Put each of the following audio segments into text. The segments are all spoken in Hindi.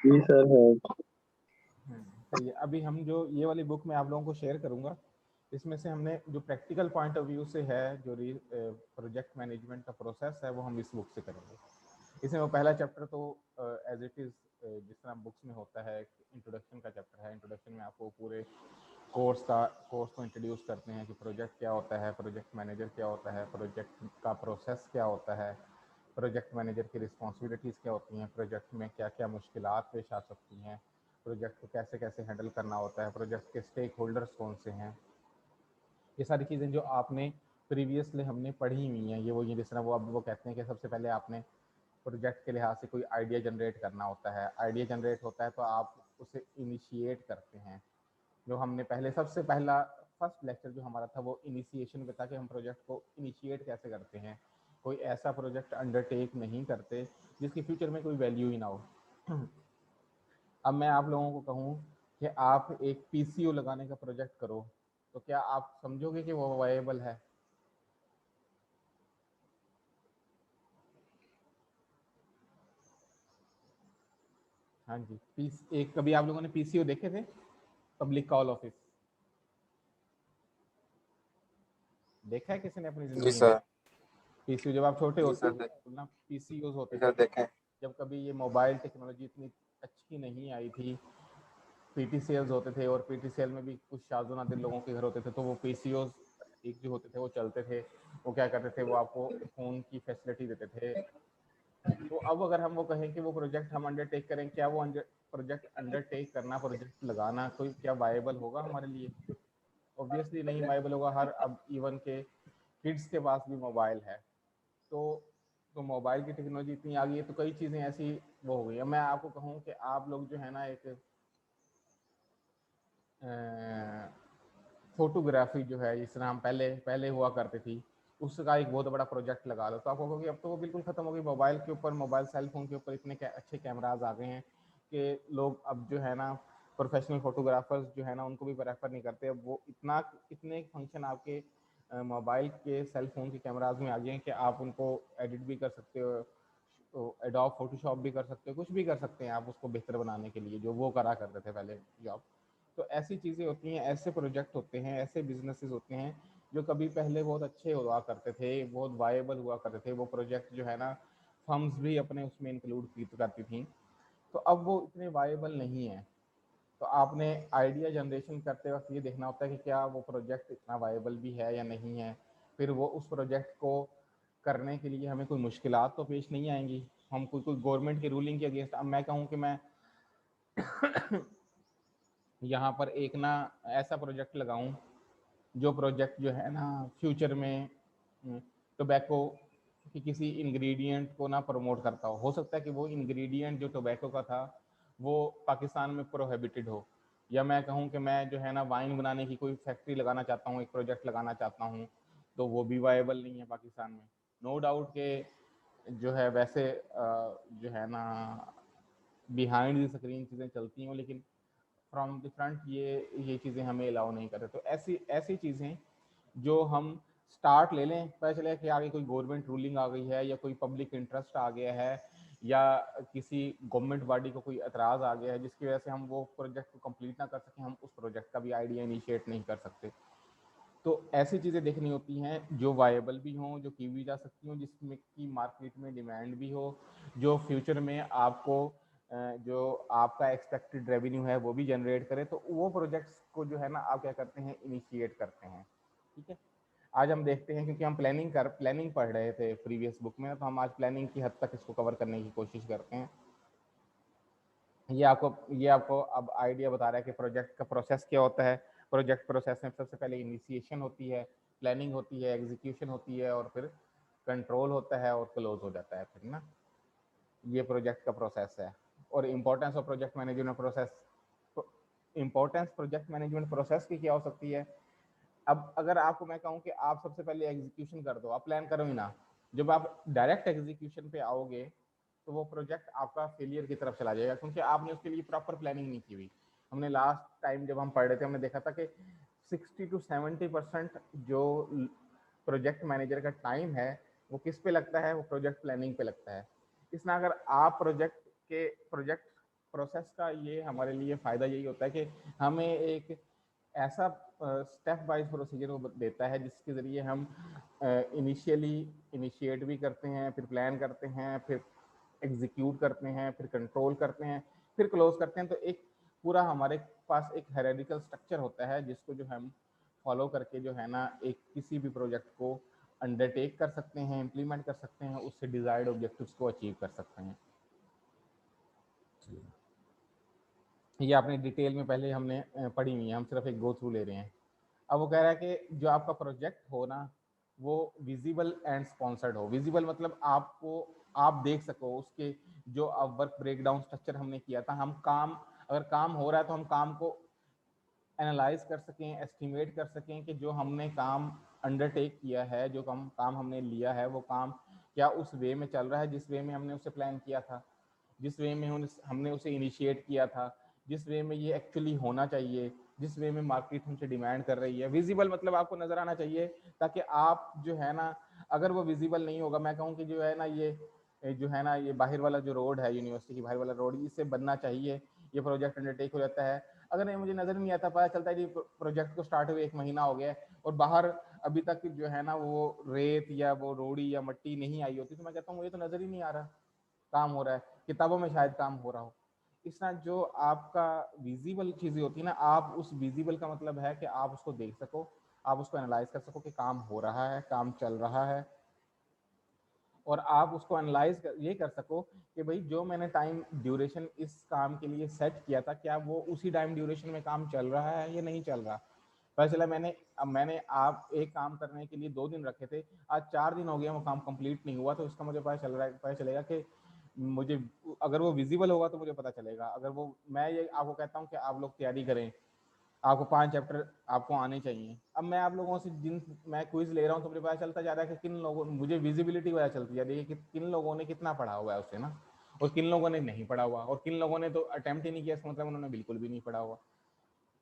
जी सर है। सही है। अभी हम जो ये वाली बुक मैं आप लोगों को शेयर करूंगा, इसमें से हमने जो प्रैक्टिकल पॉइंट ऑफ व्यू से है, जो प्रोजेक्ट मैनेजमेंट का प्रोसेस है, वो हम इस बुक से करेंगे। इसमें वो पहला चैप्टर तो एज इट इज़ जिस तरह बुक्स में होता है, इंट्रोडक्शन का चैप्टर है। इंट्रोडक्शन में आपको पूरे कोर्स को इंट्रोड्यूस करते हैं कि प्रोजेक्ट क्या होता है, प्रोजेक्ट मैनेजर क्या होता है, प्रोजेक्ट का प्रोसेस क्या होता है, प्रोजेक्ट मैनेजर की रिस्पॉन्सिबिलिटीज़ क्या होती हैं, प्रोजेक्ट में क्या क्या मुश्किलात पेश आ सकती हैं, प्रोजेक्ट को कैसे कैसे हैंडल करना होता है, प्रोजेक्ट के स्टेक होल्डर्स कौन से हैं। ये सारी चीज़ें जो आपने प्रीवियसली हमने पढ़ी हुई हैं, ये जिस तरह वो कहते हैं कि सबसे पहले आपने प्रोजेक्ट के लिहाज से कोई आइडिया जनरेट करना होता है। आइडिया जनरेट होता है तो आप उसे इनिशिएट करते हैं। जो हमने पहले सबसे पहला फर्स्ट लेक्चर जो हमारा था वो इनिशिएशन पे था कि हम प्रोजेक्ट को इनिशिएट कैसे करते हैं। कोई ऐसा प्रोजेक्ट अंडरटेक नहीं करते जिसकी फ्यूचर में कोई वैल्यू ही ना हो। अब मैं आप लोगों को कहूँ कि आप एक पीसीओ लगाने का प्रोजेक्ट करो, तो क्या आप समझोगे कि वो वायबल है? हाँ जी। एक कभी आप लोगों ने पीसीओ देखे थे, पब्लिक कॉल ऑफिस? देखा है किसी ने अपनी जी जिंदगी में? सर। पीसीओ जब आप छोटे जी होते सर थे तो ना पीसीओज होते जी थे। सर देखें। जब कभी ये मोबाइल टेक्नोलॉजी इतनी अच्छी नहीं आई थी, पीटी सेल्स होते थे, और पीटी सेल में भी कुछ शाज़ो नादिर लोगों के घर होते थे, तो वो पीसीओज एक जो होते थे वो चलते थे। वो क्या करते थे, वो आपको फ़ोन की फैसिलिटी देते थे। तो अब अगर हम वो कहें कि वो प्रोजेक्ट हम अंडरटेक करें, क्या वो प्रोजेक्ट अंडरटेक करना, प्रोजेक्ट लगाना कोई क्या वायबल होगा हमारे लिए? ऑब्वियसली नहीं वायबल होगा। हर अब इवन के किड्स के पास भी मोबाइल है। तो मोबाइल की टेक्नोलॉजी इतनी आ गई है, तो कई चीज़ें ऐसी वो हो गई है। मैं आपको कहूँ कि आप लोग जो है ना, एक फोटोग्राफी जो है, जिस तरह हम पहले पहले हुआ करती थी, उसका एक बहुत बड़ा प्रोजेक्ट लगा लो, तो आपको कहोगे अब तो वो बिल्कुल ख़त्म हो गई। मोबाइल के ऊपर, मोबाइल सेल फोन के ऊपर इतने अच्छे कैमराज आ गए हैं कि लोग अब जो है ना, प्रोफेशनल फोटोग्राफर्स जो है ना, उनको भी प्रेफर नहीं करते। अब वो इतने फंक्शन आपके मोबाइल के सेल फोन के कैमराज में आ गए हैं कि आप उनको एडिट भी कर सकते हो, तो एडोब फोटोशॉप भी कर सकते हो, कुछ भी कर सकते हैं आप उसको बेहतर बनाने के लिए, जो वो करा करते थे पहले जॉब। तो ऐसी चीज़ें होती हैं, ऐसे प्रोजेक्ट होते हैं, ऐसे बिजनेसेस होते हैं जो कभी पहले बहुत अच्छे हुआ करते थे, बहुत वायबल हुआ करते थे। वो प्रोजेक्ट जो है ना, फर्म्स भी अपने उसमें इंक्लूड करती थी। तो अब वो इतने वायबल नहीं है। तो आपने आइडिया जनरेशन करते वक्त ये देखना होता है कि क्या वो प्रोजेक्ट इतना वायबल भी है या नहीं है। फिर वो उस प्रोजेक्ट को करने के लिए हमें कोई मुश्किलात तो पेश नहीं आएंगी। हम कोई गवर्नमेंट की रूलिंग के अगेंस्ट, अब मैं कहूँ कि मैं यहाँ पर एक ना ऐसा प्रोजेक्ट लगाऊं जो प्रोजेक्ट जो है ना, फ्यूचर में टोबैको की किसी इंग्रेडिएंट को ना प्रमोट करता हो सकता है कि वो इंग्रेडिएंट जो टोबैको का था वो पाकिस्तान में प्रोहिबिटेड हो। या मैं कहूँ कि मैं जो है ना, वाइन बनाने की कोई फैक्ट्री लगाना चाहता हूँ, एक प्रोजेक्ट लगाना चाहता हूँ, तो वो भी वायबल नहीं है पाकिस्तान में। नो डाउट के जो है वैसे जो है ना, बिहाइंड द स्क्रीन चीज़ें चलती हैं, लेकिन फ्रॉम द फ्रंट ये चीज़ें हमें अलाउ नहीं करते। तो ऐसी ऐसी चीज़ें जो हम स्टार्ट ले लें, पता चले कि आगे कोई गवर्नमेंट रूलिंग आ गई है, या कोई पब्लिक इंटरेस्ट आ गया है, या किसी गवर्नमेंट बॉडी को कोई एतराज़ आ गया है जिसकी वजह से हम वो प्रोजेक्ट को कंप्लीट ना कर सकें, हम उस प्रोजेक्ट का भी आइडिया इनिशिएट नहीं कर सकते। तो ऐसी चीज़ें देखनी होती हैं जो वायबल भी हों, जो की भी जा सकती हों, जिसमें की मार्केट में डिमांड भी हो, जो फ्यूचर में आपको जो आपका एक्सपेक्टेड रेवेन्यू है वो भी जनरेट करे। तो वो प्रोजेक्ट्स को जो है ना, आप क्या करते हैं, इनिशिएट करते हैं। ठीक है। आज हम देखते हैं, क्योंकि हम प्लानिंग पढ़ रहे थे प्रीवियस बुक में, तो हम आज प्लानिंग की हद तक इसको कवर करने की कोशिश करते हैं। ये आपको अब आइडिया बता रहा है कि प्रोजेक्ट का प्रोसेस क्या होता है। प्रोजेक्ट प्रोसेस में सबसे पहले इनिशिएशन होती है, प्लानिंग होती है, एग्जीक्यूशन होती है, और फिर कंट्रोल होता है, और क्लोज हो जाता है फिर ना। ये प्रोजेक्ट का प्रोसेस है। और importance of project management process, importance project management process की क्या हो सकती है? अब अगर आपको मैं कहूँ कि आप सबसे पहले एग्जीक्यूशन कर दो, आप प्लान करो ही ना, जब आप डायरेक्ट एग्जीक्यूशन पे आओगे तो वो प्रोजेक्ट आपका फेलियर की तरफ चला जाएगा, क्योंकि आपने उसके लिए प्रॉपर प्लानिंग नहीं की हुई। हमने लास्ट टाइम जब हम पढ़ रहे थे, हमने देखा था कि 60 to 70% जो प्रोजेक्ट मैनेजर का टाइम है वो किस पे लगता है, वो प्रोजेक्ट प्लानिंग पे लगता है। इसमें अगर आप प्रोजेक्ट प्रोसेस का ये हमारे लिए फ़ायदा यही होता है कि हमें एक ऐसा स्टेप वाइज प्रोसीजर देता है जिसके ज़रिए हम इनिशियली इनिशिएट भी करते हैं, फिर प्लान करते हैं, फिर एग्जीक्यूट करते हैं, फिर कंट्रोल करते हैं, फिर क्लोज करते हैं। तो एक पूरा हमारे पास एक हायरार्किकल स्ट्रक्चर होता है जिसको जो हम फॉलो करके जो है ना एक किसी भी प्रोजेक्ट को अंडरटेक कर सकते हैं, इम्प्लीमेंट कर सकते हैं, उससे डिजायर्ड ऑब्जेक्टिव्स को अचीव कर सकते हैं। ये आपने डिटेल में पहले हमने पढ़ी हुई है, हम सिर्फ एक गो थ्रू ले रहे हैं। अब वो कह रहा है कि जो आपका प्रोजेक्ट हो ना वो विजिबल एंड स्पॉन्सर्ड हो। विजिबल मतलब आपको आप देख सको उसके जो वर्क ब्रेकडाउन स्ट्रक्चर हमने किया था, हम काम अगर काम हो रहा है तो हम काम को एनालाइज कर सकें, एस्टिमेट कर सकें कि जो हमने काम अंडरटेक किया है, जो काम हमने लिया है, वो काम क्या उस वे में चल रहा है जिस वे में हमने उसे प्लान किया था, जिस वे में हमने उसे इनिशिएट किया था, जिस वे में ये एक्चुअली होना चाहिए, जिस वे में मार्केट हमसे डिमांड कर रही है। विजिबल मतलब आपको नजर आना चाहिए, ताकि आप जो है ना, अगर वो विजिबल नहीं होगा, मैं कहूँ कि जो है ना ये जो है ना ये बाहर वाला जो रोड है, यूनिवर्सिटी की बाहर वाला रोड, इससे बनना चाहिए, ये प्रोजेक्ट अंडरटेक हो जाता है। अगर ये मुझे नजर नहीं आता, पता चलता है कि प्रोजेक्ट को स्टार्ट हुए 1 महीना हो गया और बाहर अभी तक जो है ना वो रेत या वो रोड़ी या मट्टी नहीं आई होती, तो मैं कहता हूँ ये तो नजर ही नहीं आ रहा काम हो रहा है, किताबों में शायद काम हो रहा हो। इस तरह जो आपका विजिबल चीज़ें होती है ना, आप उस विजिबल का मतलब है कि आप उसको देख सको, आप उसको एनालाइज कर सको कि काम हो रहा है, काम चल रहा है, और आप उसको एनालाइज ये कर सको कि भाई जो मैंने टाइम ड्यूरेशन इस काम के लिए सेट किया था, क्या वो उसी टाइम ड्यूरेशन में काम चल रहा है या नहीं चल रहा। पता चला मैंने आप एक काम करने के लिए 2 दिन रखे थे, आज 4 दिन हो गया वो काम कंप्लीट नहीं हुआ, तो इसका मुझे पता चलेगा कि मुझे, अगर वो विजिबल होगा तो मुझे पता चलेगा। अगर वो, मैं ये आपको कहता हूँ कि आप लोग तैयारी करें, आपको 5 चैप्टर आपको आने चाहिए। अब मैं आप लोगों से जिन मैं क्विज ले रहा हूँ तो मुझे पता चलता जा रहा है कि किन लोगों, मुझे विजिबिलिटी पता चलती जा रही है कि किन लोगों ने कितना पढ़ा हुआ है उसे ना, और किन लोगों ने नहीं पढ़ा हुआ, और किन लोगों ने तो अटेम्प्ट ही नहीं किया, इसका मतलब उन्होंने बिल्कुल भी नहीं पढ़ा हुआ।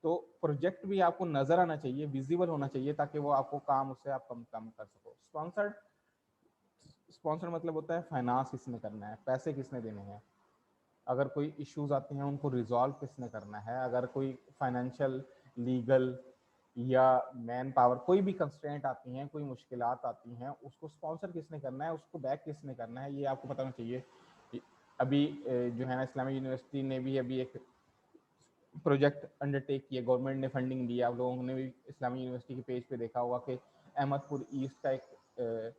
तो प्रोजेक्ट भी आपको नजर आना चाहिए, विजिबल होना चाहिए, ताकि वो आपको काम उससे आप कम कर सको। स्पॉन्सर्ड मतलब होता है फाइनेंस किसने करना है, पैसे किसने देने हैं, अगर कोई इश्यूज आते हैं उनको रिजॉल्व किसने करना है, अगर कोई फाइनेंशियल, लीगल या मैन पावर कोई भी कंस्ट्रेंट आती हैं, कोई मुश्किलात आती हैं, उसको स्पॉन्सर किसने करना है, उसको बैक किसने करना है, ये आपको पता होना चाहिए। अभी जो है ना इस्लामिक यूनिवर्सिटी ने भी अभी एक प्रोजेक्ट अंडरटेक किया, गवर्नमेंट ने फंडिंग दी। आप लोगों ने भी इस्लामिक यूनिवर्सिटी के पेज पे देखा होगा कि अहमदपुर ईस्ट का एक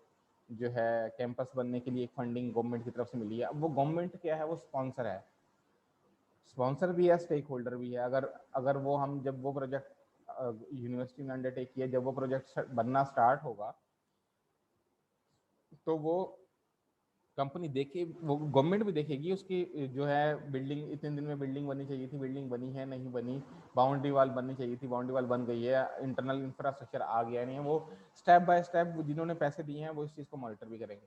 जो है कैंपस बनने के लिए एक फंडिंग गवर्नमेंट की तरफ से मिली है। अब वो गवर्नमेंट क्या है, वो स्पॉन्सर है, स्पॉन्सर भी है, स्टेक होल्डर भी है। अगर अगर वो हम जब वो प्रोजेक्ट यूनिवर्सिटी ने अंडरटेक किया, जब वो प्रोजेक्ट बनना स्टार्ट होगा तो वो कंपनी देखे, वो गवर्नमेंट भी देखेगी उसकी जो है बिल्डिंग, इतने दिन में बिल्डिंग बननी चाहिए थी, बिल्डिंग बनी है नहीं बनी, बाउंड्री वाल बननी चाहिए थी, बाउंड्री वाल बन गई है, इंटरनल इंफ्रास्ट्रक्चर आ गया नहीं है, वो स्टेप बाय स्टेप जिन्होंने पैसे दिए हैं वो इस चीज़ को मॉनिटर भी करेंगे।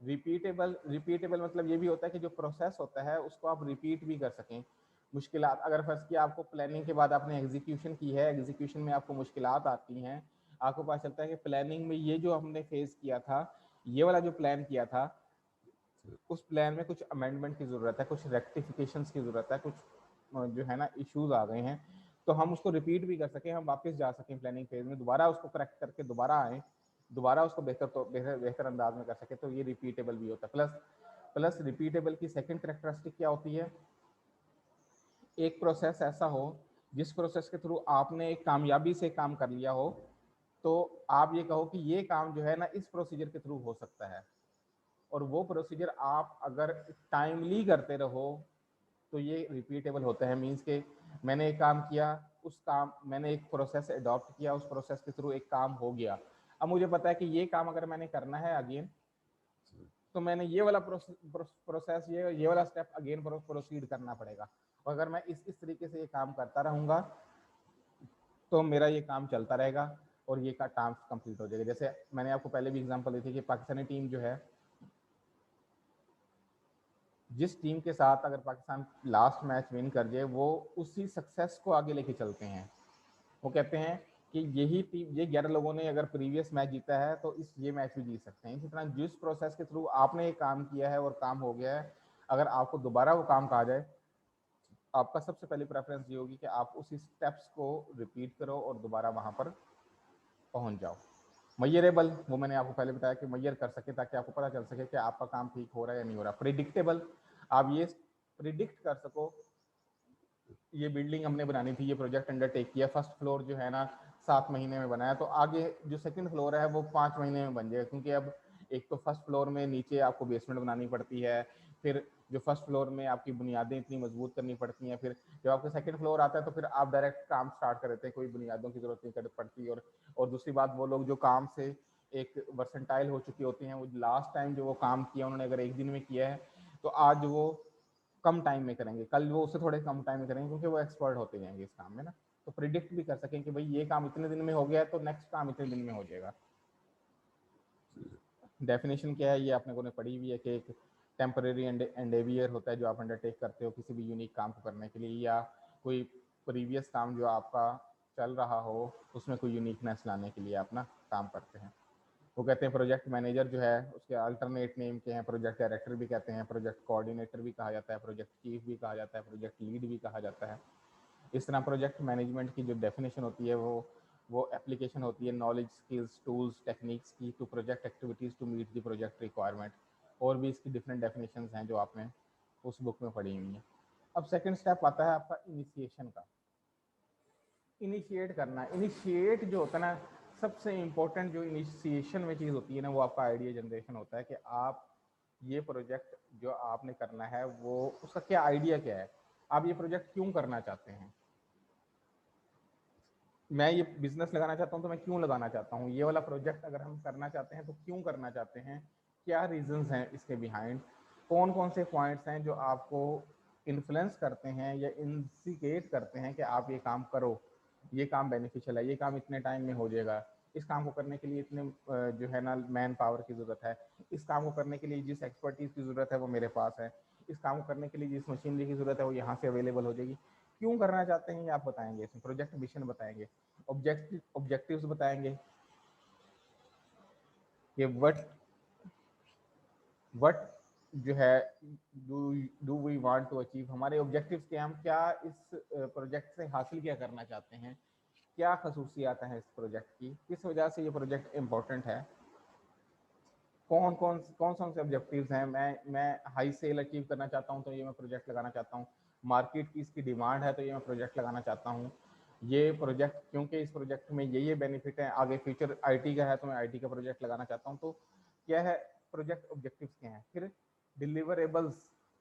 रिपीटेबल मतलब ये भी होता है कि जो प्रोसेस होता है उसको आप रिपीट भी कर सकें। मुश्किलात, अगर फर्स्ट की आपको प्लानिंग के बाद आपने एग्जीक्यूशन की है, एग्जीक्यूशन में आपको मुश्किलात आती हैं, आपको पता चलता है कि प्लानिंग में ये जो हमने फेस किया था, ये वाला जो प्लान किया था, उस प्लान में कुछ अमेंडमेंट की ज़रूरत है, कुछ रेक्टिफिकेशन की ज़रूरत है, कुछ जो है ना इश्यूज आ गए हैं, तो हम उसको रिपीट भी कर सकें, हम वापस जा सकें प्लानिंग फेज में, दोबारा उसको करेक्ट करके दोबारा आएँ, दोबारा उसको बेहतर अंदाज में कर सके, तो ये रिपीटेबल भी होता है। प्लस रिपीटेबल की सेकंड कैरेक्टरिस्टिक क्या होती है, एक प्रोसेस ऐसा हो जिस प्रोसेस के थ्रू आपने एक कामयाबी से काम कर लिया हो, तो आप ये कहो कि ये काम जो है ना इस प्रोसीजर के थ्रू हो सकता है, और वो प्रोसीजर आप अगर टाइमली करते रहो तो ये रिपीटेबल होता है। मीन्स के मैंने एक काम किया, उस काम मैंने एक प्रोसेस अडॉप्ट किया, उस प्रोसेस के थ्रू एक काम हो गया, अब मुझे पता है कि ये काम अगर मैंने करना है अगेन, तो मैंने ये वाला प्रोसेस ये वाला स्टेप अगेन प्रोसीड करना पड़ेगा। और अगर मैं इस तरीके से ये काम करता रहूँगा तो मेरा ये काम चलता रहेगा और ये का टास्क कंप्लीट हो जाएगा। जैसे मैंने आपको पहले भी एग्जांपल दी थी कि पाकिस्तानी टीम जो है, जिस टीम के साथ अगर पाकिस्तान लास्ट मैच विन कर जाए, वो उसी सक्सेस को आगे लेके चलते हैं। वो कहते हैं कि यही टीम, ये 11 लोगों ने अगर प्रीवियस मैच जीता है तो ये मैच भी जीत सकते हैं। इसी तरह जिस प्रोसेस के थ्रू आपने एक काम किया है और काम हो गया है, अगर आपको दोबारा वो काम कहा जाए आपका सबसे पहली प्रेफरेंस ये होगी कि आप उसी स्टेप्स को रिपीट करो और दोबारा वहाँ पर पहुँच जाओ। मेजरेबल, वो मैंने आपको पहले बताया कि मेजर कर सके ताकि आपको पता चल सके कि आपका काम ठीक हो रहा है या नहीं हो रहा। प्रिडिक्टेबल, आप ये प्रिडिक्ट कर सको, ये बिल्डिंग हमने बनानी थी, ये प्रोजेक्ट अंडरटेक किया, फर्स्ट फ्लोर जो है ना 7 महीने में बनाया, तो आगे जो सेकंड फ्लोर है वो 5 महीने में बन जाएगा, क्योंकि अब एक तो फर्स्ट फ्लोर में नीचे आपको बेसमेंट बनानी पड़ती है, फिर जो फर्स्ट फ्लोर में आपकी बुनियादें इतनी मजबूत करनी पड़ती हैं, फिर जब आपका सेकंड फ्लोर आता है तो फिर आप डायरेक्ट काम स्टार्ट कर देते हैं, कोई बुनियादों की जरूरत नहीं पड़ती। और दूसरी बात, वो लोग जो काम से एक वर्सेंटाइल हो चुके होते हैं, वो लास्ट टाइम जो वो काम किया उन्होंने अगर एक दिन में किया है तो आज वो कम टाइम में करेंगे, कल वो उससे थोड़े कम टाइम में करेंगे, क्योंकि वो एक्सपर्ट होते जाएंगे इस काम में ना। तो प्रिडिक्ट भी कर सकें कि भाई ये काम इतने दिन में हो गया है तो नेक्स्ट काम इतने दिन में हो जाएगा। डेफिनेशन क्या है, ये आपने को ने पढ़ी हुई है कि एक टेम्परेरी एंडेवियर होता है जो आप अंडरटेक करते हो किसी भी यूनिक काम को करने के लिए, या कोई प्रीवियस काम जो आपका चल रहा हो उसमें कोई यूनिकनेस लाने के लिए आप ना काम करते हैं। वो कहते हैं प्रोजेक्ट मैनेजर जो है उसके अल्टरनेट नेम के हैं, प्रोजेक्ट डायरेक्टर भी कहते हैं, प्रोजेक्ट कोऑर्डिनेटर भी कहा जाता है, प्रोजेक्ट चीफ भी कहा जाता है, प्रोजेक्ट लीड भी कहा जाता है। इस तरह प्रोजेक्ट मैनेजमेंट की जो डेफिनेशन होती है वो एप्लीकेशन होती है नॉलेज, स्किल्स, टूल्स, टेक्निक्स की to project activities to meet the project requirement. और भी इसकी डिफरेंट डेफिनेशंस हैं जो आपने उस बुक में पढ़ी हुई हैं। अब सेकंड स्टेप आता है आपका इनिशिएशन का। इनिशिएट करना, इनिशिएट जो होता है ना, सबसे इम्पोर्टेंट जो इनिशिएशन में चीज़ होती है ना, वो आपका आइडिया जनरेशन होता है कि आप ये प्रोजेक्ट जो आपने करना है वो उसका क्या आइडिया क्या है, आप ये प्रोजेक्ट क्यों करना चाहते हैं। मैं ये बिजनेस लगाना चाहता हूँ तो मैं क्यों लगाना चाहता हूँ, ये वाला प्रोजेक्ट अगर हम करना चाहते हैं तो क्यों करना चाहते हैं, क्या रीजंस हैं इसके बिहाइंड, कौन कौन से पॉइंट्स हैं जो आपको इन्फ्लुएंस करते हैं या इंडिकेट करते हैं कि आप ये काम करो, ये काम बेनिफिशियल है, ये काम इतने टाइम में हो जाएगा, इस काम को करने के लिए इतने जो है ना मैन पावर की ज़रूरत है, इस काम को करने के लिए जिस एक्सपर्टीज़ की ज़रूरत है वो मेरे पास है, इस काम को करने के लिए जिस मशीनरी की ज़रूरत है वो यहाँ से अवेलेबल हो जाएगी। क्यों करना चाहते हैं ये आप बताएंगे, इसमें प्रोजेक्ट मिशन बताएंगे, ऑब्जेक्टिव्स बताएंगे कि व्हाट जो है do we want to achieve, हमारे ऑब्जेक्टिव्स के, हम क्या इस प्रोजेक्ट से हासिल क्या करना चाहते हैं, क्या खसूसियात हैं इस प्रोजेक्ट की, किस वजह से ये प्रोजेक्ट इम्पोर्टेंट है, कौन से ऑब्जेक्टिव्स हैं। मैं हाई सेल अचीव करना चाहता हूँ तो ये मैं प्रोजेक्ट लगाना चाहता हूँ, मार्केट की इसकी डिमांड है तो ये मैं प्रोजेक्ट लगाना चाहता हूँ, ये प्रोजेक्ट क्योंकि इस प्रोजेक्ट में ये बेनिफिट है, आगे फ्यूचर आईटी का है तो मैं आईटी का प्रोजेक्ट लगाना चाहता हूँ। तो क्या है, प्रोजेक्ट ऑब्जेक्टिव्स क्या हैं, फिर deliverables,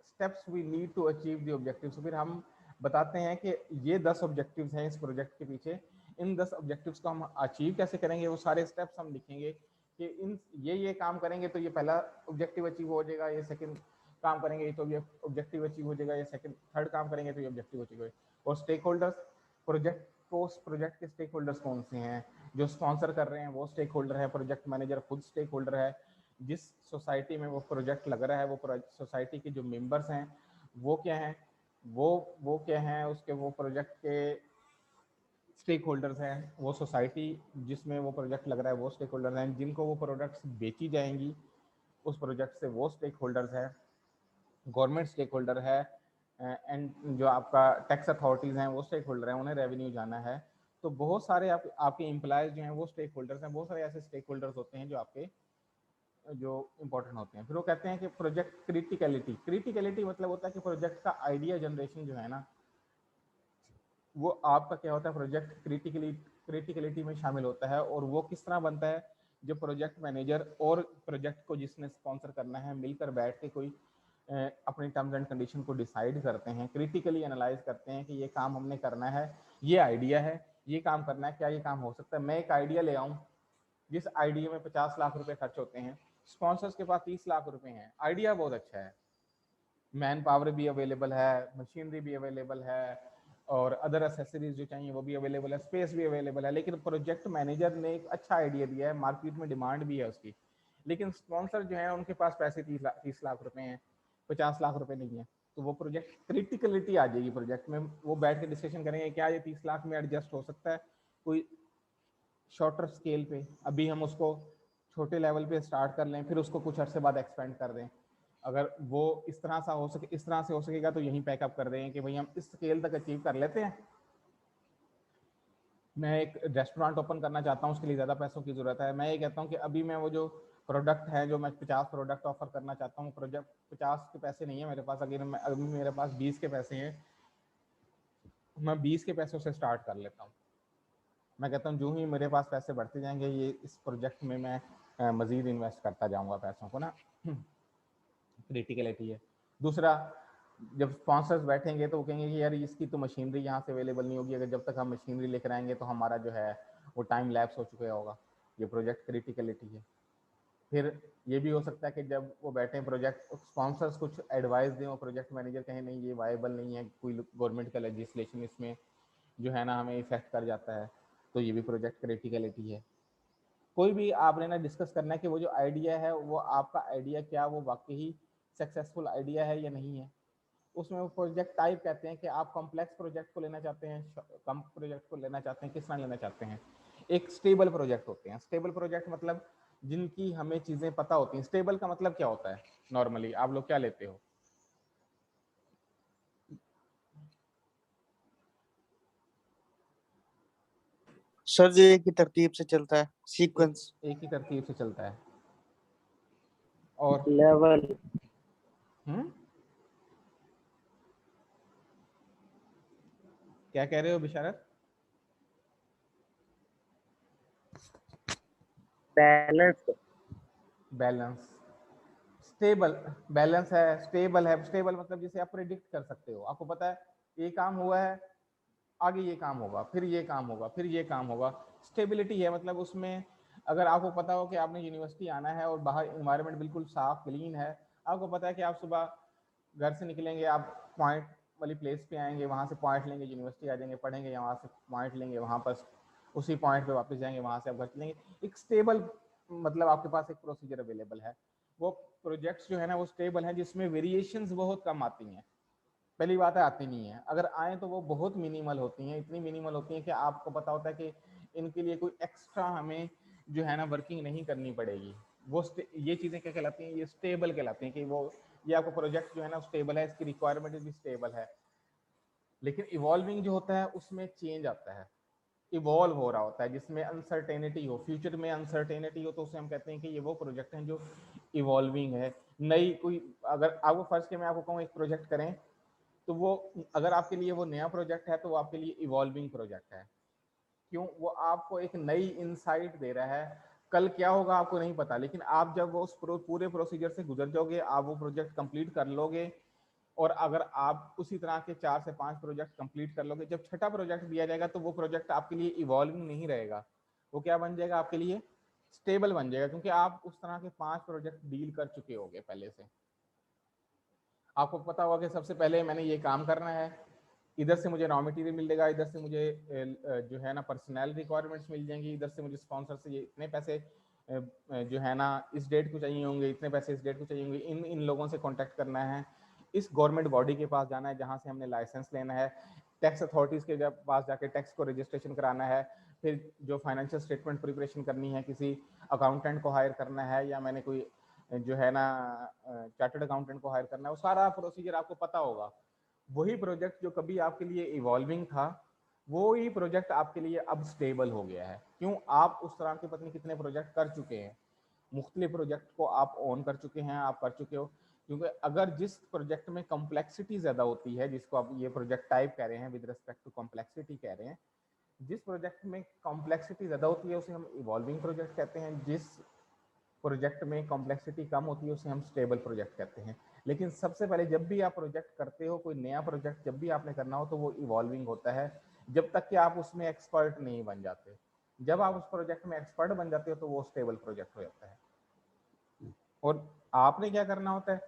steps we need to achieve the objectives, फिर हम बताते हैं कि ये 10 ऑब्जेक्टिव्स हैं इस प्रोजेक्ट के पीछे, इन 10 ऑब्जेक्टिव्स को हम अचीव कैसे करेंगे, वो सारे स्टेप्स हम लिखेंगे कि इन ये काम करेंगे तो ये पहला ऑब्जेक्टिव अचीव हो जाएगा, ये सेकंड काम करेंगे तो ये ऑब्जेक्टिव अचीव हो जाएगा, ये सेकंड थर्ड काम करेंगे तो ये ऑब्जेक्टिव अचीव हो जाएगा। और स्टेक होल्डर्स, प्रोजेक्ट के स्टेक होल्डर्स कौन से हैं, जो स्पॉन्सर कर रहे हैं वो स्टेक होल्डर है, प्रोजेक्ट मैनेजर खुद स्टेक होल्डर है, जिस सोसाइटी में वो प्रोजेक्ट लग रहा है वो सोसाइटी के जो मेंबर्स हैं वो क्या हैं, वो क्या हैं, उसके वो प्रोजेक्ट के स्टेक होल्डर्स हैं, वो सोसाइटी जिसमें वो प्रोजेक्ट लग रहा है वो स्टेक होल्डर्स हैं, जिनको वो प्रोडक्ट्स बेची जाएंगी उस प्रोजेक्ट से वो स्टेक होल्डर्स हैं, गवर्नमेंट स्टेक होल्डर है, एंड जो आपका टैक्स अथॉरिटीज़ हैं वो स्टेक होल्डर हैं, उन्हें रेवेन्यू जाना है। तो बहुत सारे आपके एम्प्लॉयज़ जो हैं वो स्टेक होल्डर्स हैं, बहुत सारे ऐसे स्टेक होल्डर्स होते हैं जो आपके जो इंपॉर्टेंट होते हैं। फिर वो कहते हैं कि प्रोजेक्ट क्रिटिकलिटी मतलब होता है कि प्रोजेक्ट का आइडिया जनरेशन जो है ना, वो आपका क्या होता है, प्रोजेक्ट क्रिटिकलिटी में शामिल होता है, और वो किस तरह बनता है, जो प्रोजेक्ट मैनेजर और प्रोजेक्ट को जिसने स्पॉन्सर करना है मिलकर बैठ के कोई अपनी टर्म्स एंड कंडीशन को डिसाइड करते हैं, क्रिटिकली एनालाइज करते हैं कि ये काम हमने करना है, ये आइडिया है, ये काम करना है, क्या ये काम हो सकता है। मैं एक आइडिया ले आऊँ जिस आइडिया में 50 लाख रुपए खर्च होते हैं, स्पॉन्सर्स के पास 30 लाख रुपए हैं, आइडिया बहुत अच्छा है, मैन पावर भी अवेलेबल है, मशीनरी भी अवेलेबल है, और अदर एसेसरीज जो चाहिए वो भी अवेलेबल है, स्पेस भी अवेलेबल है, लेकिन प्रोजेक्ट मैनेजर ने एक अच्छा आइडिया दिया है, मार्केट में डिमांड भी है उसकी, लेकिन स्पॉन्सर जो है उनके पास पैसे 30 लाख रुपए हैं, 50 लाख रुपए नहीं है। तो वो प्रोजेक्ट क्रिटिकलिटी आ जाएगी प्रोजेक्ट में, वो बैठ के डिस्कशन करेंगे क्या ये 30 लाख में एडजस्ट हो सकता है, कोई शॉर्टर स्केल पे अभी हम उसको छोटे लेवल पे स्टार्ट कर लें, फिर उसको कुछ अर्से बाद एक्सपेंड कर दें, अगर वो इस तरह से हो सकेगा तो यहीं पैकअप कर दें कि भाई हम इस स्केल तक अचीव कर लेते हैं। मैं एक रेस्टोरेंट ओपन करना चाहता हूँ, उसके लिए ज़्यादा पैसों की ज़रूरत है। मैं ये कहता हूँ कि अभी मैं वो जो प्रोडक्ट है, जो मैं 50 प्रोडक्ट ऑफर करना चाहता हूँ, प्रोजेक्ट 50 के पैसे नहीं है मेरे पास, अगर मैं अभी मेरे पास 20 के पैसे हैं, मैं 20 के पैसों से स्टार्ट कर लेता हूँ। मैं कहता हूँ जो ही मेरे पास पैसे बढ़ते जाएंगे, ये इस प्रोजेक्ट में मैं मज़ीद इन्वेस्ट करता जाऊँगा पैसों को ना। क्रिटिकलिटी है। दूसरा, जब स्पॉन्सर्स बैठेंगे तो वो कहेंगे कि यार इसकी तो मशीनरी यहाँ से अवेलेबल नहीं होगी, अगर जब तक हम मशीनरी लेकर आएंगे तो हमारा जो है वो टाइम लैप्स हो चुका होगा। ये प्रोजेक्ट क्रिटिकलिटी है। फिर ये भी हो सकता है कि जब वो बैठे प्रोजेक्ट स्पॉन्सर्स कुछ एडवाइस दें, वो प्रोजेक्ट मैनेजर कहें नहीं ये वायबल नहीं है, कोई गवर्नमेंट का लेजिस्लेशन इसमें जो है ना हमें इफेक्ट कर जाता है, तो ये भी प्रोजेक्ट क्रिटिकलिटी है। कोई भी आपने ना डिस्कस करना है कि वो जो आइडिया है वो आपका आइडिया क्या वो वाकई सक्सेसफुल आइडिया है या नहीं है। उसमें वो प्रोजेक्ट टाइप कहते हैं कि आप कॉम्प्लेक्स प्रोजेक्ट को लेना चाहते हैं, कम प्रोजेक्ट को लेना चाहते हैं, किस तरह लेना चाहते हैं। एक स्टेबल प्रोजेक्ट होते हैं। स्टेबल प्रोजेक्ट मतलब जिनकी हमें चीज़ें पता होती हैं। स्टेबल का मतलब क्या होता है, नॉर्मली आप लोग क्या लेते हो? सर जो एक ही तरतीब से चलता है, सीक्वेंस। एक ही तरतीब से चलता है। और लेवल। क्या कह रहे हो बिशारत? बैलेंस। बैलेंस। स्टेबल बैलेंस है, स्टेबल है। स्टेबल मतलब जिसे आप प्रिडिक्ट कर सकते हो, आपको पता है ये काम हुआ है, आगे ये काम होगा, फिर ये काम होगा, फिर ये काम होगा। स्टेबिलिटी है मतलब उसमें अगर आपको पता हो कि आपने यूनिवर्सिटी आना है और बाहर इन्वायरमेंट बिल्कुल साफ क्लीन है, आपको पता है कि आप सुबह घर से निकलेंगे, आप पॉइंट वाली प्लेस पे आएंगे, वहाँ से पॉइंट लेंगे, यूनिवर्सिटी आ जाएंगे, पढ़ेंगे, या वहाँ से पॉइंट लेंगे, वहाँ पर उसी पॉइंट पे वापस जाएंगे, वहाँ से आप घर चलेंगे। एक स्टेबल मतलब आपके पास एक प्रोसीजर अवेलेबल है। वो प्रोजेक्ट्स जो है ना वो स्टेबल हैं, जिसमें वेरिएशंस बहुत कम आती हैं। पहली बात है आती नहीं है, अगर आए तो वो बहुत मिनिमल होती हैं, इतनी मिनिमल होती हैं कि आपको पता होता है कि इनके लिए कोई एक्स्ट्रा हमें जो है ना वर्किंग नहीं करनी पड़ेगी। वो ये चीज़ें क्या कहलाती हैं, ये स्टेबल कहलाती हैं कि वो ये आपका प्रोजेक्ट जो है ना स्टेबल है, इसकी रिक्वायरमेंट भी स्टेबल है। लेकिन इवॉल्विंग जो होता है उसमें चेंज आता है, इवॉल्व हो रहा होता है, जिसमें अनसर्टेनिटी हो, फ्यूचर में अनसर्टेनिटी हो, तो उसे हम कहते हैं कि ये वो प्रोजेक्ट हैं जो इवॉल्विंग है। नई कोई अगर आपको फर्स्ट के मैं आपको कहूँ एक प्रोजेक्ट करें, तो वो अगर आपके लिए वो नया प्रोजेक्ट है तो वो आपके लिए इवॉल्विंग प्रोजेक्ट है। क्यों? वो आपको एक नई इंसाइट दे रहा है। कल क्या होगा आपको नहीं पता, लेकिन आप जब वो उस पूरे प्रोसीजर से गुजर जाओगे, आप वो प्रोजेक्ट कंप्लीट कर लोगे, और अगर आप उसी तरह के 4 से 5 प्रोजेक्ट कंप्लीट कर लोगे, जब छठा प्रोजेक्ट दिया जाएगा तो वो प्रोजेक्ट आपके लिए इवॉल्विंग नहीं रहेगा, वो क्या बन जाएगा आपके लिए? स्टेबल बन जाएगा, क्योंकि आप उस तरह के 5 प्रोजेक्ट डील कर चुके होगे पहले से। आपको पता होगा कि सबसे पहले मैंने ये काम करना है, इधर से मुझे रॉ मटेरियल मिलेगा, इधर से मुझे जो है ना पर्सनल रिक्वायरमेंट्स मिल जाएंगी, इधर से मुझे स्पॉन्सर से ये इतने पैसे जो है ना इस डेट को चाहिए होंगे, इतने पैसे इस डेट को चाहिए होंगे, इन इन लोगों से कांटेक्ट करना है, इस गवर्नमेंट बॉडी के पास जाना है जहाँ से हमने लाइसेंस लेना है, टैक्स अथॉरिटीज़ के पास जाके टैक्स को रजिस्ट्रेशन कराना है, फिर जो फाइनेंशियल स्टेटमेंट प्रिपरेशन करनी है, किसी अकाउंटेंट को हायर करना है, या मैंने कोई जो है ना चार्टर्ड अकाउंटेंट को हायर करना है, वो सारा प्रोसीजर आपको पता होगा। वही प्रोजेक्ट जो कभी आपके लिए इवॉल्विंग था, वो ही प्रोजेक्ट आपके लिए अब स्टेबल हो गया है। क्यों? आप उस तरह के पत्नी कितने प्रोजेक्ट कर चुके हैं, मुख्तलिफ प्रोजेक्ट को आप ऑन कर चुके हैं, आप कर चुके हो। क्योंकि अगर जिस प्रोजेक्ट में कॉम्प्लेक्सिटी ज़्यादा होती है, जिसको आप ये प्रोजेक्ट टाइप कह रहे हैं, विद रिस्पेक्ट टू कॉम्प्लेक्सिटी कह रहे हैं, जिस प्रोजेक्ट में कॉम्प्लेक्सिटी ज़्यादा होती है उसे हम इवॉल्विंग प्रोजेक्ट कहते हैं, जिस प्रोजेक्ट में कॉम्प्लेक्सिटी कम होती है उसे हम स्टेबल प्रोजेक्ट कहते हैं। लेकिन सबसे पहले जब भी आप प्रोजेक्ट करते हो, कोई नया प्रोजेक्ट जब भी आपने करना हो, तो वो इवॉल्विंग होता है, जब तक कि आप उसमें एक्सपर्ट नहीं बन जाते। जब आप उस प्रोजेक्ट में एक्सपर्ट बन जाते हो तो वो स्टेबल प्रोजेक्ट हो जाता है। और आपने क्या करना होता है,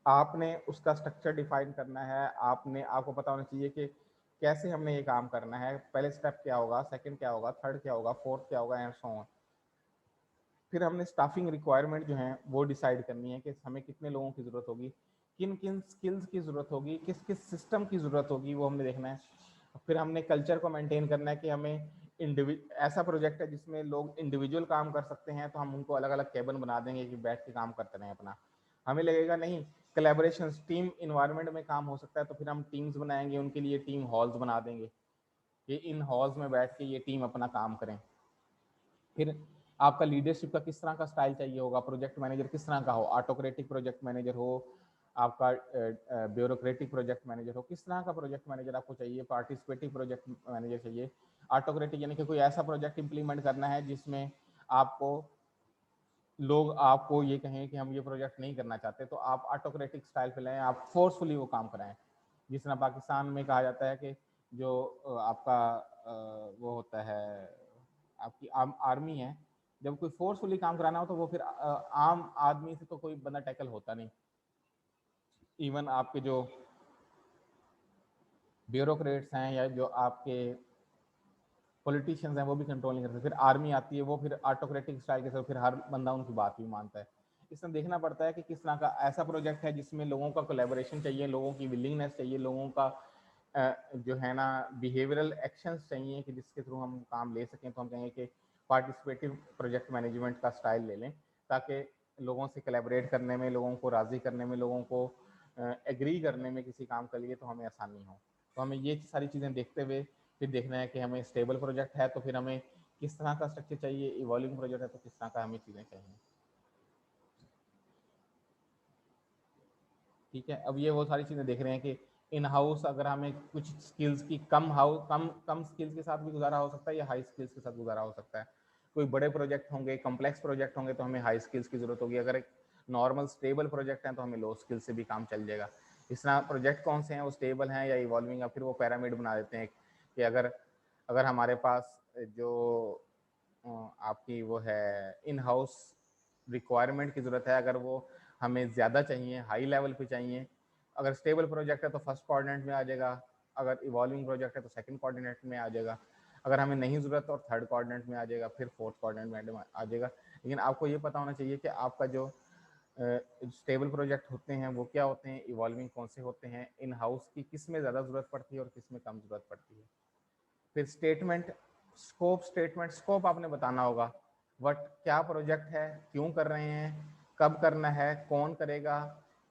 आपने उसका स्ट्रक्चर डिफाइन करना है, आपको पता होना चाहिए कि कैसे हमने ये काम करना है, पहले स्टेप क्या होगा, सेकंड क्या होगा, थर्ड क्या होगा, फोर्थ क्या होगा, एंड सो ऑन। फिर हमने स्टाफिंग रिक्वायरमेंट जो है वो डिसाइड करनी है कि हमें कितने लोगों की ज़रूरत होगी, किन किन स्किल्स की ज़रूरत होगी, किस किस सिस्टम की ज़रूरत होगी, वो हमने देखना है। फिर हमने कल्चर को मेंटेन करना है कि हमें ऐसा प्रोजेक्ट है जिसमें लोग इंडिविजुअल काम कर सकते हैं, तो हम उनको अलग अलग केबिन बना देंगे कि बैठ के काम करते रहें अपना। हमें लगेगा नहीं कोलैबोरेशन टीम इन्वायरमेंट में काम हो सकता है, तो फिर हम टीम्स बनाएंगे, उनके लिए टीम हॉल्स बना देंगे कि इन हॉल्स में बैठ के ये टीम अपना काम करें। फिर आपका लीडरशिप का किस तरह का स्टाइल चाहिए होगा, प्रोजेक्ट मैनेजर किस तरह का हो, ऑटोक्रेटिक प्रोजेक्ट मैनेजर हो, आपका ब्यूरोक्रेटिक प्रोजेक्ट मैनेजर हो, किस तरह का प्रोजेक्ट मैनेजर आपको चाहिए, पार्टिसिपेटिव प्रोजेक्ट मैनेजर चाहिए। ऑटोक्रेटिक यानी कि कोई ऐसा प्रोजेक्ट इंप्लीमेंट करना है जिसमें आपको लोग आपको ये कहें कि हम ये प्रोजेक्ट नहीं करना चाहते, तो आप ऑटोक्रेटिक स्टाइल पे लाएं, आप फोर्सफुली वो काम कराएं। जिस तरह पाकिस्तान में कहा जाता है कि जो आपका वो होता है, आपकी आर्मी है, जब कोई फोर्सफुली काम कराना हो तो वो फिर आम आदमी से तो कोई बंदा टैकल होता नहीं। इवन आपके जो ब्यूरोक्रेट्स हैं या जो आपके पॉलिटिशियंस हैं वो भी कंट्रोल नहीं करते। फिर आर्मी आती है, वो फिर ऑटोक्रेटिक स्टाइल के साथ फिर हर बंदा उनकी बात भी मानता है। इसमें देखना पड़ता है कि किस तरह का ऐसा प्रोजेक्ट है जिसमें लोगों का कोलैबोरेशन चाहिए, लोगों की विलिंगनेस चाहिए, लोगों का जो है ना बिहेवियरल एक्शंस चाहिए कि जिसके थ्रू हम काम ले सकें। तो हम कहेंगे कि पार्टिसिपेटिव प्रोजेक्ट मैनेजमेंट का स्टाइल ले लें, ताकि लोगों से कोलैबोरेट करने में, लोगों को राज़ी करने में, लोगों को एग्री करने में किसी काम के लिए तो हमें आसानी हो। तो हमें ये सारी चीज़ें देखते हुए फिर देखना है कि हमें स्टेबल प्रोजेक्ट है तो फिर हमें किस तरह का स्ट्रक्चर चाहिए, इवॉल्विंग प्रोजेक्ट है तो किस तरह का हमें चीज़ें चाहिए। ठीक है, अब ये वो सारी चीज़ें देख रहे हैं कि इन हाउस अगर हमें कुछ स्किल्स की कम स्किल्स के साथ भी गुजारा हो सकता है या हाई स्किल्स के साथ गुजारा हो सकता है। कोई बड़े प्रोजेक्ट होंगे, कम्प्लेक्स प्रोजेक्ट होंगे तो हमें हाई स्किल्स की ज़रूरत होगी। अगर एक नॉर्मल स्टेबल प्रोजेक्ट है तो हमें लो स्किल्स से भी काम चल जाएगा। इस तरह प्रोजेक्ट कौन से हैं, वो स्टेबल हैं या इवॉल्विंग, या फिर वो पैरामिड बना देते हैं कि अगर अगर हमारे पास जो आपकी वो है इन हाउस रिक्वायरमेंट की ज़रूरत है, अगर वो हमें ज़्यादा चाहिए, हाई लेवल पे चाहिए, अगर स्टेबल प्रोजेक्ट है तो फर्स्ट कोऑर्डिनेट में आ जाएगा, अगर इवॉल्विंग प्रोजेक्ट है तो सेकंड कोऑर्डिनेट में आ जाएगा, अगर हमें नहीं ज़रूरत और थर्ड कोऑर्डिनेट में आ जाएगा, फिर फोर्थ कोऑर्डिनेट में आ जाएगा। लेकिन आपको ये पता होना चाहिए कि आपका जो स्टेबल प्रोजेक्ट होते हैं वो क्या होते हैं, इवॉल्विंग कौन से होते हैं, इन हाउस की किस में ज़्यादा ज़रूरत पड़ती है और किस में कम ज़रूरत पड़ती है। फिर स्कोप आपने बताना होगा, वट क्या प्रोजेक्ट है, क्यों कर रहे हैं, कब करना है, कौन करेगा,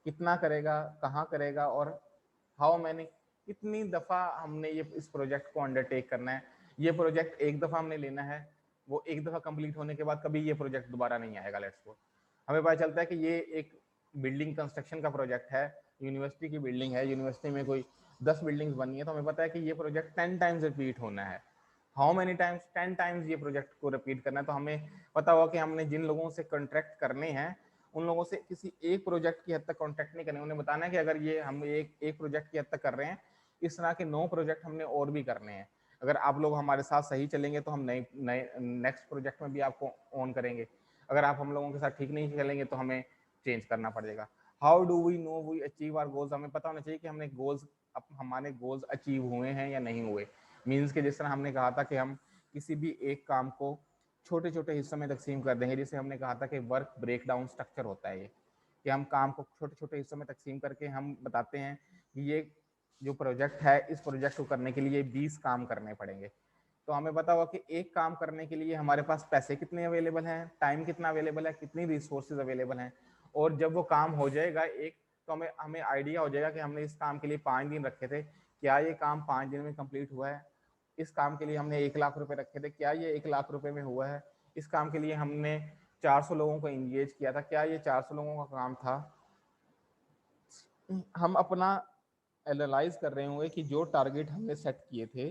कितना करेगा, कहाँ करेगा, और हाउ मैनी, कितनी दफ़ा हमने ये इस प्रोजेक्ट को अंडरटेक करना है। ये प्रोजेक्ट एक दफ़ा हमने लेना है, वो एक दफ़ा कंप्लीट होने के बाद कभी ये प्रोजेक्ट दोबारा नहीं आएगा। लेट्स सपोज हमें पता चलता है कि ये एक बिल्डिंग कंस्ट्रक्शन का प्रोजेक्ट है, यूनिवर्सिटी की बिल्डिंग है, यूनिवर्सिटी में कोई 10 बिल्डिंग्स बननी है, तो हमें पता है कि ये प्रोजेक्ट 10 टाइम्स रिपीट होना है। हाउ मेनी टाइम्स, 10 टाइम्स ये प्रोजेक्ट को रिपीट करना है। तो हमें पता होगा कि हमने जिन लोगों से कॉन्ट्रैक्ट करने हैं उन लोगों से किसी एक प्रोजेक्ट की हद तक कॉन्ट्रैक्ट नहीं करने, उन्हें बताना है कि अगर ये हम एक प्रोजेक्ट की हद तक कर रहे हैं, इस तरह के 9 प्रोजेक्ट हमने और भी करने हैं। अगर आप लोग हमारे साथ सही चलेंगे तो हम नए नए नेक्स्ट प्रोजेक्ट में भी आपको ऑन करेंगे, अगर आप हम लोगों के साथ ठीक नहीं चलेंगे तो हमें चेंज करना पड़ेगा। How do we know we achieve our goals, हमें पता होना चाहिए कि हमने गोल्स, हमारे गोल्स अचीव हुए हैं या नहीं हुए। मीन्स के जिस तरह हमने कहा था कि हम किसी भी एक काम को छोटे छोटे हिस्सों में तकसीम कर देंगे, जिसे हमने कहा था कि वर्क ब्रेक डाउन स्ट्रक्चर होता है ये, कि हम काम को छोटे छोटे हिस्सों में तकसीम करके हम बताते हैं कि ये जो प्रोजेक्ट है, इस प्रोजेक्ट को करने के लिए 20 काम करने पड़ेंगे। तो हमें पता हुआ कि एक काम करने के लिए हमारे पास पैसे कितने अवेलेबल हैं, टाइम कितना अवेलेबल है, कितनी रिसोर्सेज अवेलेबल हैं, और जब वो काम हो जाएगा एक, तो हमें हमें आइडिया हो जाएगा कि हमने इस काम के लिए 5 दिन रखे थे, क्या ये काम 5 दिन में कंप्लीट हुआ है। इस काम के लिए हमने 1 लाख रुपए रखे थे, क्या ये 1 लाख रुपए में हुआ है। इस काम के लिए हमने 400 लोगों को इंगेज किया था, क्या ये 400 लोगों का काम था। हम अपना एनालाइज कर रहे होंगे कि जो टारगेट हमने सेट किए थे,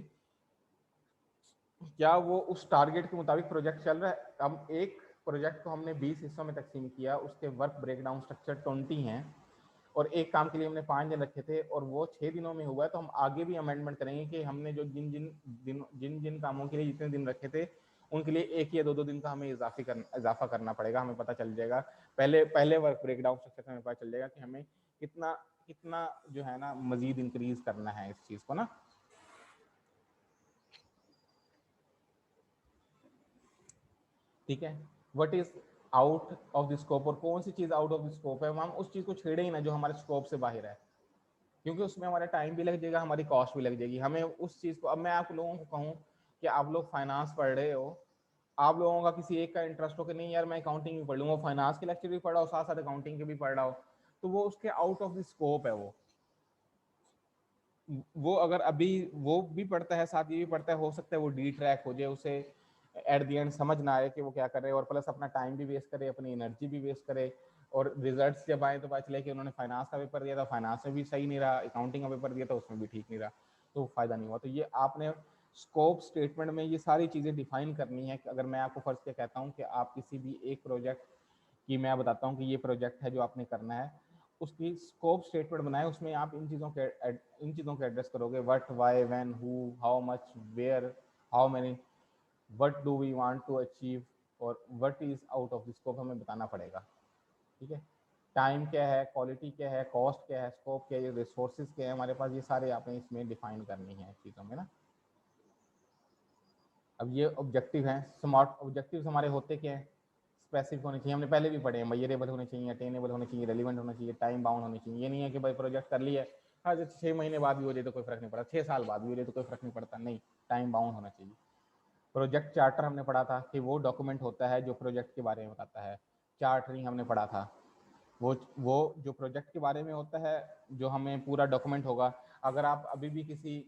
क्या वो उस टारगेट के मुताबिक प्रोजेक्ट चल रहा है। हम एक प्रोजेक्ट को हमने 20 हिस्सों में तकसीम किया, उसके वर्क ब्रेकडाउन स्ट्रक्चर 20 हैं, और एक काम के लिए हमने 5 दिन रखे थे और वो 6 दिनों में हुआ है। तो हम आगे भी अमेंडमेंट करेंगे कि हमने जो जिन जिन कामों के लिए जितने दिन रखे थे, उनके लिए 1 या 2 दिन का हमें इजाफा करना पड़ेगा। हमें पता चल जाएगा पहले वर्क ब्रेकडाउन स्ट्रक्चर से हमें पता चल जाएगा कि हमें कितना कितना जो है ना मजीद इंक्रीज करना है इस चीज़ को ना। ठीक है, what is out of the scope, और कौन सी चीज़ आउट ऑफ द स्कोप है, हम उस चीज़ को छेड़े ही ना जो हमारे स्कोप से बाहर है, क्योंकि उसमें हमारा टाइम भी लग जाएगा, हमारी कॉस्ट भी लग जाएगी। हमें उस चीज़ को, अब मैं आप लोगों को कहूँ कि आप लोग फाइनेंस पढ़ रहे हो, आप लोगों का किसी एक का इंटरेस्ट हो कि नहीं यार मैं अकाउंटिंग भी पढ़ लूँगा, फाइनेंस के लेक्चर भी पढ़ा हो, साथ साथ अकाउंटिंग के भी पढ़ रहा हो, तो वो उसके आउट ऑफ द स्कोप है। वो अगर अभी वो भी पढ़ता है साथ ये भी पढ़ता है, हो सकता है वो डी ट्रैक हो जाए, उसे एट द एंड समझ ना आए कि वो क्या कर रहे हैं, और प्लस अपना टाइम भी वेस्ट करे, अपनी एनर्जी भी वेस्ट करे, और रिजल्ट्स जब आए तो पता चले कि उन्होंने फाइनेंस का पेपर दिया था, फाइनेंस में भी सही नहीं रहा, अकाउंटिंग का पेपर दिया था उसमें भी ठीक नहीं रहा, तो फायदा नहीं हुआ। तो ये आपने स्कोप स्टेटमेंट में ये सारी चीज़ें डिफाइन करनी है कि अगर मैं आपको फर्ज के कहता हूँ कि आप किसी भी एक प्रोजेक्ट की, मैं बताता हूँ कि ये प्रोजेक्ट है जो आपने करना है, उसकी स्कोप स्टेटमेंट बनाए, उसमें आप इन चीज़ों के एड्रेस करोगे, what, why, when, who, how much, where, how many, what do we want to achieve, और what is out of the scope हमें बताना पड़ेगा। ठीक है, टाइम क्या है, क्वालिटी क्या है, कॉस्ट क्या है, स्कोप क्या है, रिसोर्सेज क्या है हमारे पास, ये सारे आपने इसमें डिफाइन करनी है चीज़ों में ना। अब ये ऑब्जेक्टिव हैं, स्मार्ट ऑब्जेक्टिव्स हमारे होते क्या हैं, स्पेसिफिक होने चाहिए, हमने पहले भी पढ़े हैं, मेजरेबल होने चाहिए, अटेनेबल होने चाहिए, रेलिवेंट होना चाहिए, टाइम बाउंड होने चाहिए। ये नहीं है कि भाई प्रोजेक्ट कर लिया, हाँ जैसे 6 महीने बाद भी हो जाए तो कोई फर्क नहीं पड़ता, 6 साल बाद भी हो जाए तो कोई फर्क नहीं पड़ता, नहीं, टाइम बाउंड होना चाहिए। प्रोजेक्ट चार्टर हमने पढ़ा था कि वो डॉक्यूमेंट होता है जो प्रोजेक्ट के बारे में बताता है। चार्टरिंग हमने पढ़ा था, वो जो प्रोजेक्ट के बारे में होता है, जो हमें पूरा डॉक्यूमेंट होगा। अगर आप अभी भी किसी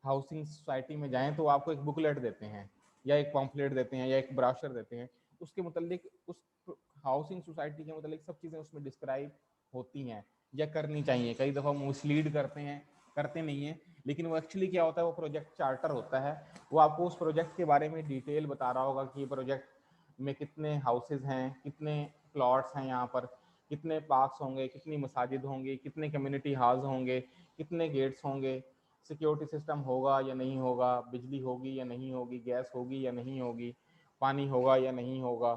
हाउसिंग सोसाइटी में जाएं तो आपको एक बुकलेट देते हैं, या एक पॉम्फलेट देते हैं, या एक ब्राशर देते हैं, उसके मुतालिक उस हाउसिंग सोसाइटी के मुतालिक सब चीज़ें उसमें डिस्क्राइब होती हैं या करनी चाहिए। कई दफ़ा मिसलीड करते हैं, करते नहीं हैं, लेकिन वो एक्चुअली क्या होता है, वो प्रोजेक्ट चार्टर होता है। वो आपको उस प्रोजेक्ट के बारे में डिटेल बता रहा होगा कि ये प्रोजेक्ट में कितने हाउसेज हैं, कितने प्लॉट्स हैं, यहाँ पर कितने पार्क्स होंगे, कितनी मसाजिद होंगी, कितने कम्युनिटी हॉल्स होंगे, कितने गेट्स होंगे, सिक्योरिटी सिस्टम होगा या नहीं होगा, बिजली होगी या नहीं होगी, गैस होगी या नहीं होगी, पानी होगा या नहीं होगा,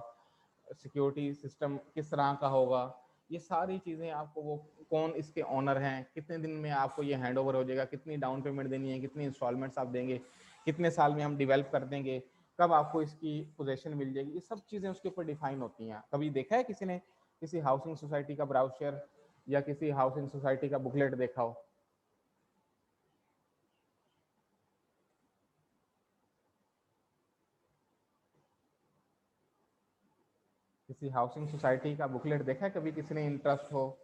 सिक्योरिटी सिस्टम किस तरह का होगा, ये सारी चीज़ें आपको, वो कौन इसके ऑनर हैं, कितने दिन में आपको ये हैंड ओवर हो जाएगा, कितनी डाउन पेमेंट देनी है, कितनी इंस्टॉलमेंट्स आप देंगे, कितने साल में हम डिवेल्प कर देंगे, कब आपको इसकी पोजेशन मिल जाएगी, ये सब चीज़ें उसके ऊपर डिफाइन होती हैं। कभी देखा है किसी ने किसी हाउसिंग सोसाइटी का ब्राउचर या किसी हाउसिंग सोसाइटी का बुकलेट देखा हो? किसी हाउसिंग सोसाइटी का बुकलेट देखा है कभी किसी ने, इंटरेस्ट हो?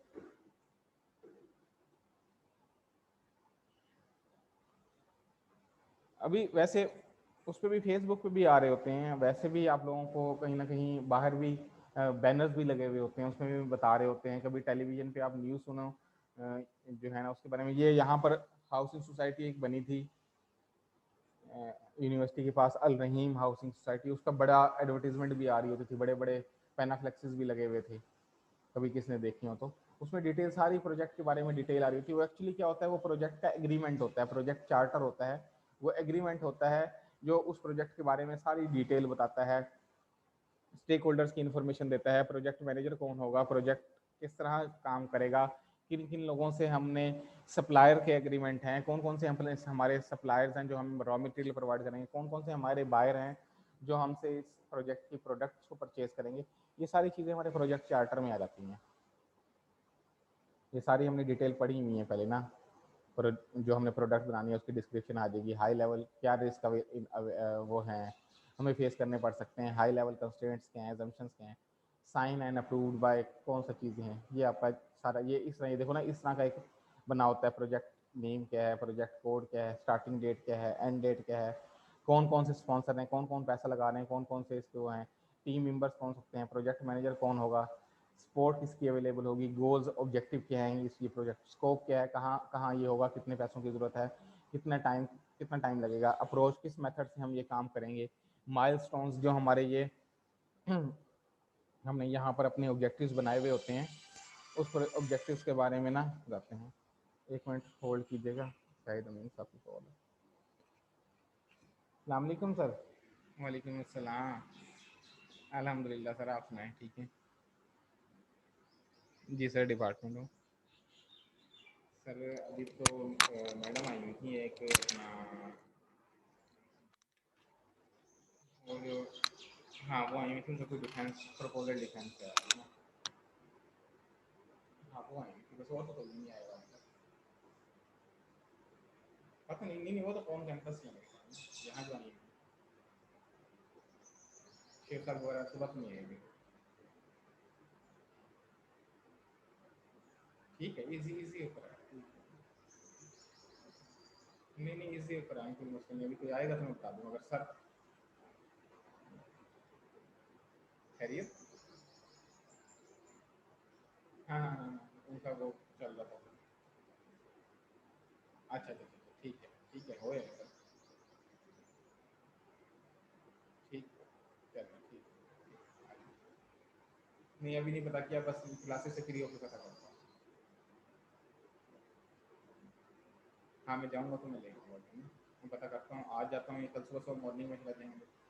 अभी वैसे उस पर भी, फेसबुक पे भी आ रहे होते हैं, वैसे भी आप लोगों को कहीं ना कहीं बाहर भी बैनर्स भी लगे हुए होते हैं, उसमें भी बता रहे होते हैं। कभी टेलीविजन पे आप न्यूज़ सुनो जो है ना उसके बारे में। ये यहाँ पर हाउसिंग सोसाइटी एक बनी थी यूनिवर्सिटी के पास, अल रहीम हाउसिंग सोसाइटी, उसका बड़ा एडवर्टीजमेंट भी आ रही होती थी, बड़े बड़े पेनाफ्लेक्सेस भी लगे हुए थे, कभी किसने देखी हो तो। उसमें डिटेल, सारी प्रोजेक्ट के बारे में डिटेल आ रही होती है। वो एक्चुअली क्या होता है, वो प्रोजेक्ट का एग्रीमेंट होता है, प्रोजेक्ट चार्टर होता है, वो एग्रीमेंट होता है जो उस प्रोजेक्ट के बारे में सारी डिटेल बताता है, स्टेक होल्डर्स की इन्फॉर्मेशन देता है, प्रोजेक्ट मैनेजर कौन होगा, प्रोजेक्ट किस तरह काम करेगा, किन किन लोगों से हमने सप्लायर के एग्रीमेंट हैं, कौन कौन से हमारे सप्लायर्स हैं जो हम रॉ मटेरियल प्रोवाइड करेंगे, कौन कौन से हमारे बायर हैं जो हमसे इस प्रोजेक्ट की प्रोडक्ट्स को परचेज करेंगे। ये सारी चीज़ें हमारे प्रोजेक्ट चार्टर में आ जाती हैं। ये सारी हमने डिटेल पढ़ी हुई है पहले ना। जो हमने प्रोडक्ट बनानी है उसकी डिस्क्रिप्शन आ जाएगी, हाई लेवल क्या रिस्क वो हैं हमें फेस करने पड़ सकते हैं, हाई लेवल कंस्ट्रेंट्स क्या हैं, एजम्पशंस क्या हैं, साइन एंड अप्रूव्ड बाय कौन सा चीज़ें हैं, ये आपका सारा, ये इस तरह, ये देखो ना, इस तरह का एक बना होता है। प्रोजेक्ट नेम क्या है, प्रोजेक्ट कोड क्या है, स्टार्टिंग डेट क्या है, एंड डेट क्या है, कौन कौन से स्पॉन्सर हैं, कौन कौन पैसा लगा रहे हैं, कौन कौन से इसके वो हैं, टीम मेंबर्स कौन सकते हैं, प्रोजेक्ट मैनेजर कौन होगा, सपोर्ट किसकी अवेलेबल होगी, गोल्स ऑब्जेक्टिव क्या हैं इस ये प्रोजेक्ट, स्कोप क्या है, कहाँ कहाँ ये होगा, कितने पैसों की ज़रूरत है, कितना टाइम लगेगा, अप्रोच किस मेथड से हम ये काम करेंगे, माइलस्टोन्स जो हमारे ये हमने यहाँ पर अपने ऑब्जेक्टिव्स बनाए हुए होते हैं, उस पर ऑब्जेक्टिव्स के बारे में ना बताते हैं। एक मिनट होल्ड कीजिएगा, शायद अमीन साहब की कॉल है। अस्सलाम वालेकुम सर। वालेकुम अस्सलाम। अल्हम्दुलिल्लाह सर, आप सुनाएं, ठीक है? जी सर, डिपार्टमेंट हूँ सर। अभी तो मैडम आई हुई थी एक अपना, वो जो, हाँ वो आई हुई थी, उनका कोई डिफेंस प्रपोजल डिफेंस है ना। हाँ वो आई हुई थी, बस और तो कोई नहीं आएगा मतलब। पता नहीं, नहीं वो तो कौन कैंपस में है यहाँ जो आई हुई शेख साहब वगैरह, तो बस नहीं आएगी। ठीक है, इजी इजी होकर आए। नहीं नहीं इजी होकर आए, कोई मुश्किल नहीं। अभी कोई आएगा तो मैं बता दूँगा। अगर सर खैरियत, हाँ हाँ हाँ हाँ, उनका वो चल रहा था। अच्छा अच्छा अच्छा, ठीक है, हो जाएगा सर। ठीक है, चलो ठीक है। नहीं अभी नहीं पता किया, बस क्लासेस से फ्री होकर पता करता हूँ। हाँ मैं जाऊँगा तो मैं ले आऊँगा, मैं पता करता हूँ। आज जाता हूँ या कल सुबह सुबह मॉर्निंग में चला जाएंगे।